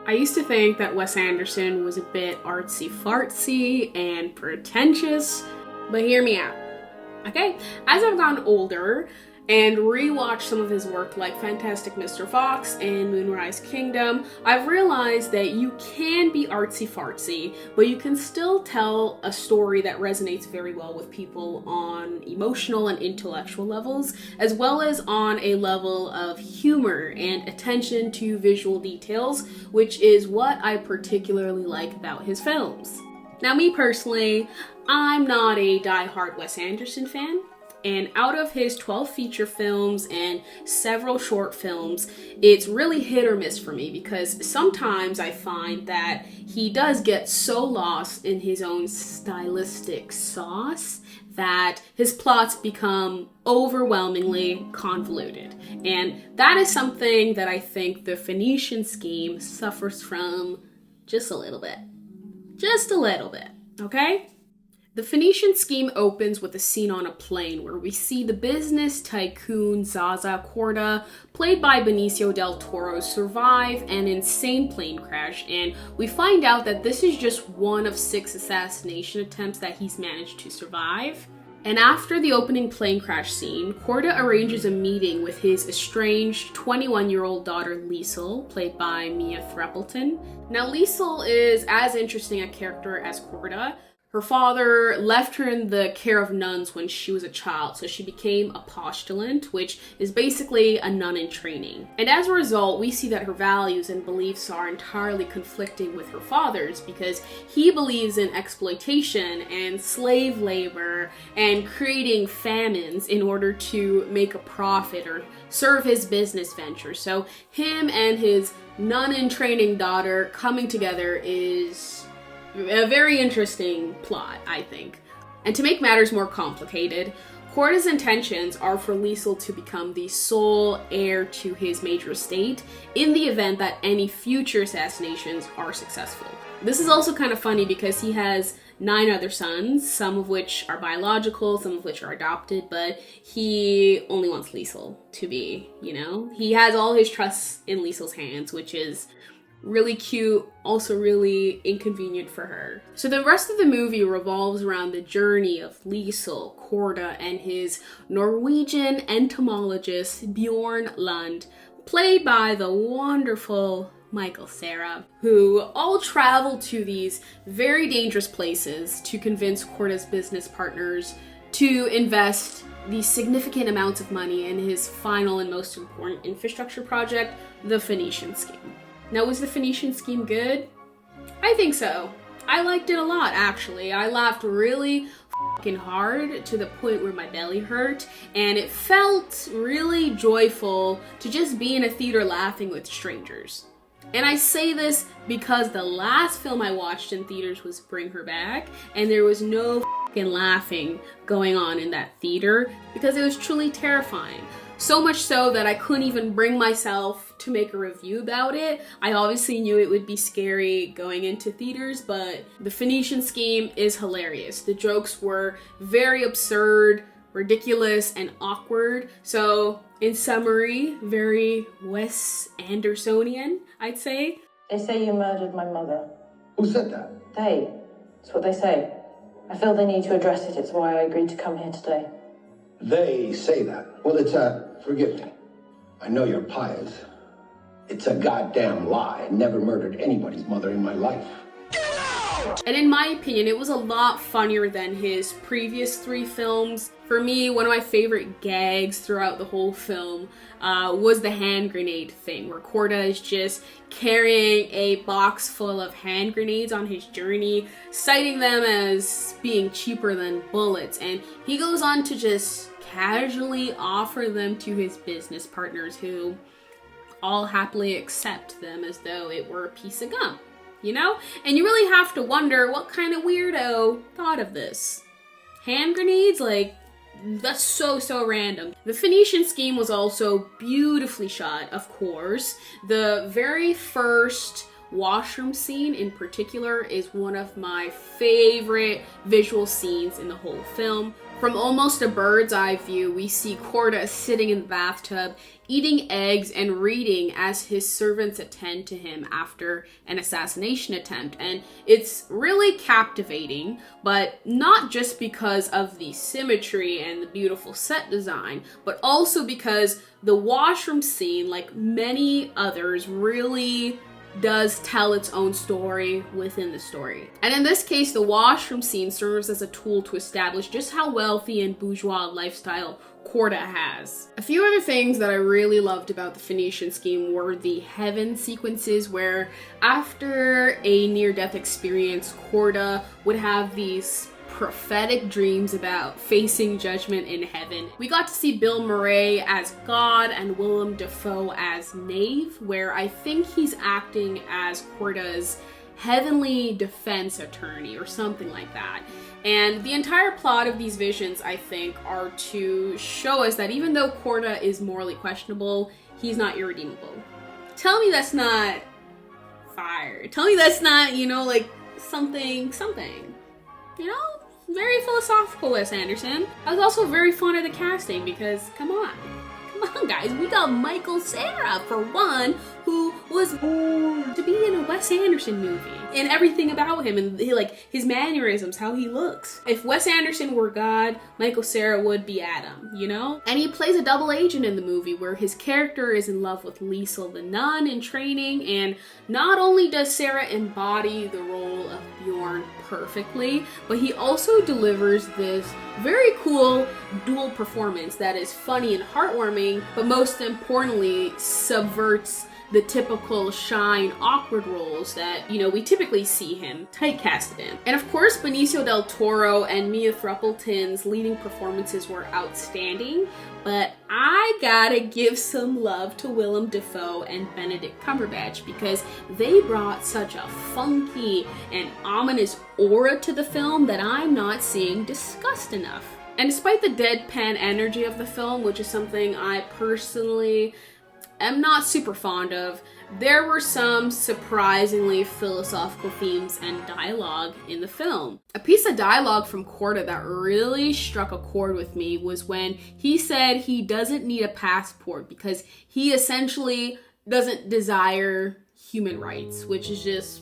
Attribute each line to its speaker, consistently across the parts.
Speaker 1: I used to think that Wes Anderson was a bit artsy fartsy and pretentious, but hear me out. Okay, as I've gotten older and rewatched some of his work like Fantastic Mr. Fox and Moonrise Kingdom, I've realized that you can be artsy fartsy, but you can still tell a story that resonates very well with people on emotional and intellectual levels, as well as on a level of humor and attention to visual details, which is what I particularly like about his films. Now, me personally, I'm not a die-hard Wes Anderson fan, and out of his 12 feature films and several short films, it's really hit or miss for me because sometimes I find that he does get so lost in his own stylistic sauce that his plots become overwhelmingly convoluted. And that is something that I think the Phoenician Scheme suffers from just a little bit. Just a little bit, okay? The Phoenician Scheme opens with a scene on a plane where we see the business tycoon Zaza Korda, played by Benicio del Toro, survive an insane plane crash, and we find out that this is just one of 6 assassination attempts that he's managed to survive. And after the opening plane crash scene, Korda arranges a meeting with his estranged 21-year-old daughter Liesl, played by Mia Threppleton. Now, Liesl is as interesting a character as Korda. Her father left her in the care of nuns when she was a child, so she became a postulant, which is basically a nun in training. And as a result, we see that her values and beliefs are entirely conflicting with her father's, because he believes in exploitation and slave labor and creating famines in order to make a profit or serve his business venture. So him and his nun in training daughter coming together is a very interesting plot, I think. And to make matters more complicated, Korda's intentions are for Liesl to become the sole heir to his major estate in the event that any future assassinations are successful. This is also kind of funny because he has 9 other sons, some of which are biological, some of which are adopted, but he only wants Liesl to be, he has all his trust in Liesl's hands, which is really cute, also really inconvenient for her. So the rest of the movie revolves around the journey of Liesl, Korda, and his Norwegian entomologist Bjorn Lund, played by the wonderful Michael Cera, who all travel to these very dangerous places to convince Korda's business partners to invest these significant amounts of money in his final and most important infrastructure project, the Phoenician Scheme. Now, was the Phoenician Scheme good? I think so. I liked it a lot, actually. I laughed really fucking hard to the point where my belly hurt, and it felt really joyful to just be in a theater laughing with strangers. And I say this because the last film I watched in theaters was Bring Her Back, and there was no fucking laughing going on in that theater because it was truly terrifying. So much so that I couldn't even bring myself to make a review about it. I obviously knew it would be scary going into theaters, but the Phoenician Scheme is hilarious. The jokes were very absurd, ridiculous, and awkward. So, in summary, very Wes Andersonian, I'd say.
Speaker 2: They say you murdered my mother.
Speaker 3: Who said that?
Speaker 2: They. That's what they say. I feel they need to address it. It's why I agreed to come here today.
Speaker 3: They say that. Well, forgive me. I know you're pious. It's a goddamn lie. I never murdered anybody's mother in my life.
Speaker 1: And in my opinion, it was a lot funnier than his previous 3 films. For me, one of my favorite gags throughout the whole film was the hand grenade thing, where Korda is just carrying a box full of hand grenades on his journey, citing them as being cheaper than bullets, and he goes on to just casually offer them to his business partners, who all happily accept them as though it were a piece of gum. And you really have to wonder what kind of weirdo thought of this. Hand grenades? That's so random. The Phoenician Scheme was also beautifully shot, of course. The very first washroom scene in particular is one of my favorite visual scenes in the whole film. From almost a bird's eye view, we see Korda sitting in the bathtub, eating eggs and reading as his servants attend to him after an assassination attempt. And it's really captivating, but not just because of the symmetry and the beautiful set design, but also because the washroom scene, like many others, really does tell its own story within the story. And in this case, the washroom scene serves as a tool to establish just how wealthy and bourgeois lifestyle Korda has. A few other things that I really loved about the Phoenician Scheme were the heaven sequences, where after a near-death experience, Korda would have these prophetic dreams about facing judgment in heaven. We got to see Bill Murray as God and Willem Dafoe as Knave, where I think he's acting as Korda's heavenly defense attorney or something like that. And the entire plot of these visions, I think, are to show us that even though Korda is morally questionable, he's not irredeemable. Tell me that's not fire. Tell me that's not, like something. Very philosophical, Wes Anderson. I was also very fond of the casting because, come on guys, we got Michael Cera for one, who was born to be in a Wes Anderson movie, and everything about him, and his mannerisms, how he looks. If Wes Anderson were God, Michael Cera would be Adam, And he plays a double agent in the movie where his character is in love with Liesl the nun in training, and not only does Cera embody the role of Bjorn perfectly, but he also delivers this very cool dual performance that is funny and heartwarming, but most importantly subverts the typical shy and awkward roles that, we typically see him typecasted in. And of course, Benicio del Toro and Mia Thruppleton's leading performances were outstanding, but I gotta give some love to Willem Dafoe and Benedict Cumberbatch because they brought such a funky and ominous aura to the film that I'm not seeing discussed enough. And despite the deadpan energy of the film, which is something I personally am not super fond of, there were some surprisingly philosophical themes and dialogue in the film. A piece of dialogue from Korda that really struck a chord with me was when he said he doesn't need a passport because he essentially doesn't desire human rights, which is just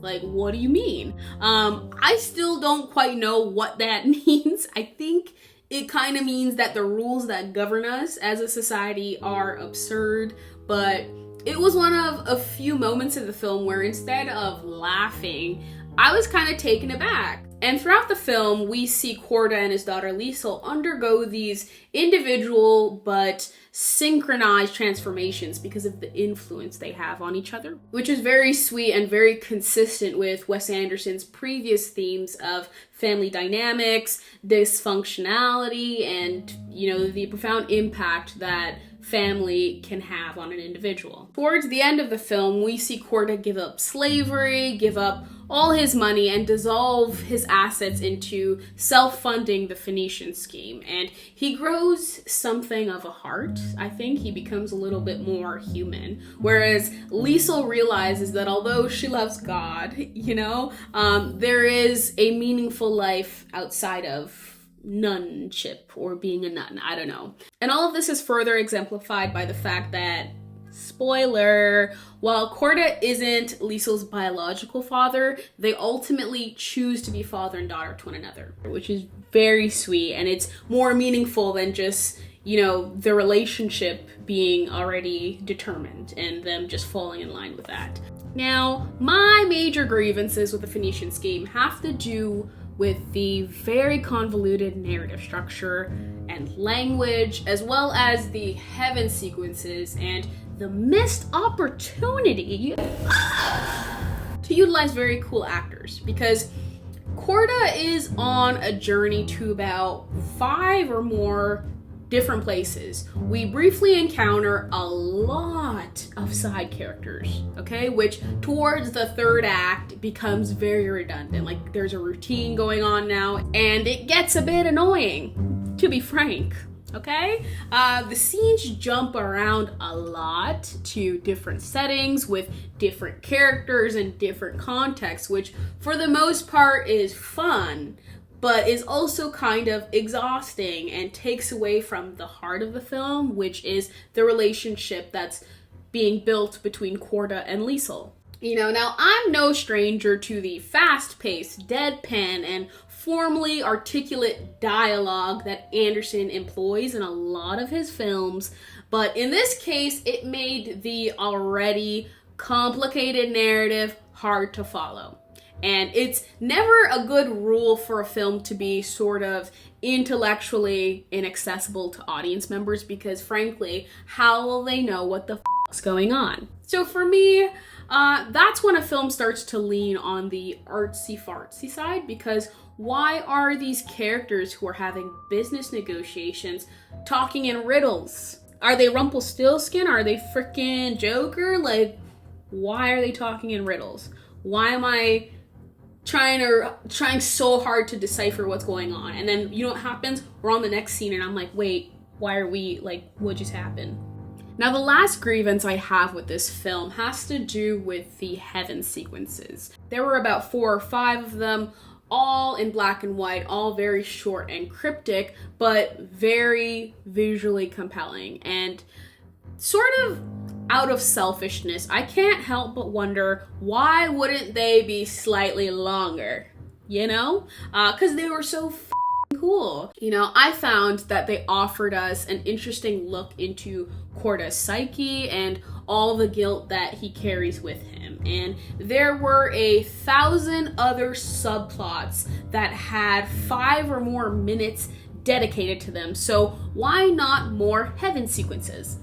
Speaker 1: what do you mean? I still don't quite know what that means. I think it kind of means that the rules that govern us as a society are absurd, but it was one of a few moments in the film where instead of laughing, I was kind of taken aback. And throughout the film, we see Korda and his daughter Liesl undergo these individual but synchronized transformations because of the influence they have on each other, which is very sweet and very consistent with Wes Anderson's previous themes of family dynamics, dysfunctionality, and, the profound impact that family can have on an individual. Towards the end of the film, we see Korda give up slavery, give up all his money, and dissolve his assets into self-funding the Phoenician Scheme. And he grows something of a heart. I think he becomes a little bit more human. Whereas Liesl realizes that although she loves God, there is a meaningful life outside of nunship or being a nun. I don't know. And all of this is further exemplified by the fact that, spoiler, while Korda isn't Liesl's biological father, they ultimately choose to be father and daughter to one another, which is very sweet, and it's more meaningful than just, the relationship being already determined and them just falling in line with that. Now, my major grievances with the Phoenician Scheme have to do with the very convoluted narrative structure and language, as well as the heaven sequences and the missed opportunity to utilize very cool actors, because Korda is on a journey to about 5 or more different places. We briefly encounter a lot of side characters, okay, which towards the third act becomes very redundant. There's a routine going on now, and it gets a bit annoying, to be frank. Okay? The scenes jump around a lot to different settings with different characters and different contexts, which for the most part is fun, but is also kind of exhausting and takes away from the heart of the film, which is the relationship that's being built between Korda and Liesel. You know, now I'm no stranger to the fast-paced, deadpan, and formally articulate dialogue that Anderson employs in a lot of his films, but in this case, it made the already complicated narrative hard to follow. And it's never a good rule for a film to be sort of intellectually inaccessible to audience members because, frankly, how will they know what the f***'s going on? So for me, that's when a film starts to lean on the artsy fartsy side, because why are these characters who are having business negotiations talking in riddles? Are they Rumpelstiltskin? Are they freaking Joker? Like, why are they talking in riddles? Why am I trying so hard to decipher what's going on? And then, you know what happens? We're on the next scene and I'm like, wait, why are we, like, what just happened? Now, the last grievance I have with this film has to do with the heaven sequences. There were about 4 or 5 of them, all in black and white, all very short and cryptic, but very visually compelling. And sort of out of selfishness, I can't help but wonder, why wouldn't they be slightly longer? You know? Because they were so cool. You know, I found that they offered us an interesting look into Korda's psyche and all the guilt that he carries with him. And there were 1,000 other subplots that had 5 or more minutes dedicated to them. So why not more heaven sequences?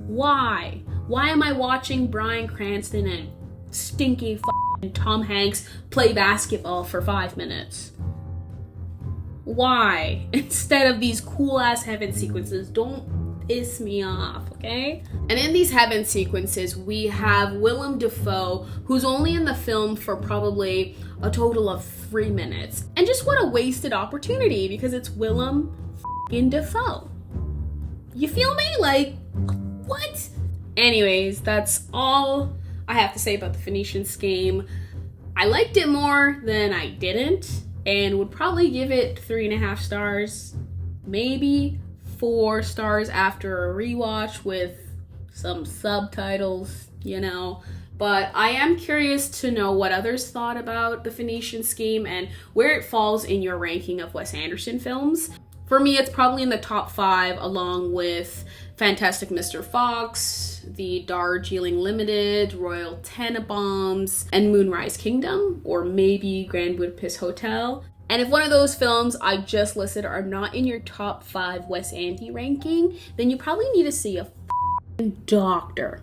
Speaker 1: Why? Why am I watching Bryan Cranston and stinky Tom Hanks play basketball for 5 minutes? Why? Instead of these cool ass heaven sequences. Don't piss me off, okay? And in these heaven sequences, we have Willem Dafoe, who's only in the film for probably a total of 3 minutes. And just what a wasted opportunity, because it's Willem Dafoe. You feel me? Like, what? Anyways, that's all I have to say about the Phoenician Scheme. I liked it more than I didn't, and would probably give it 3.5 stars, maybe 4 stars after a rewatch with some subtitles, you know. But I am curious to know what others thought about the Phoenician Scheme and where it falls in your ranking of Wes Anderson films. For me, it's probably in the top 5, along with Fantastic Mr. Fox, The Darjeeling Limited, Royal Tenenbaums, and Moonrise Kingdom, or maybe Grand Budapest Hotel. And if one of those films I just listed are not in your top 5 Wes Andy ranking, then you probably need to see a doctor.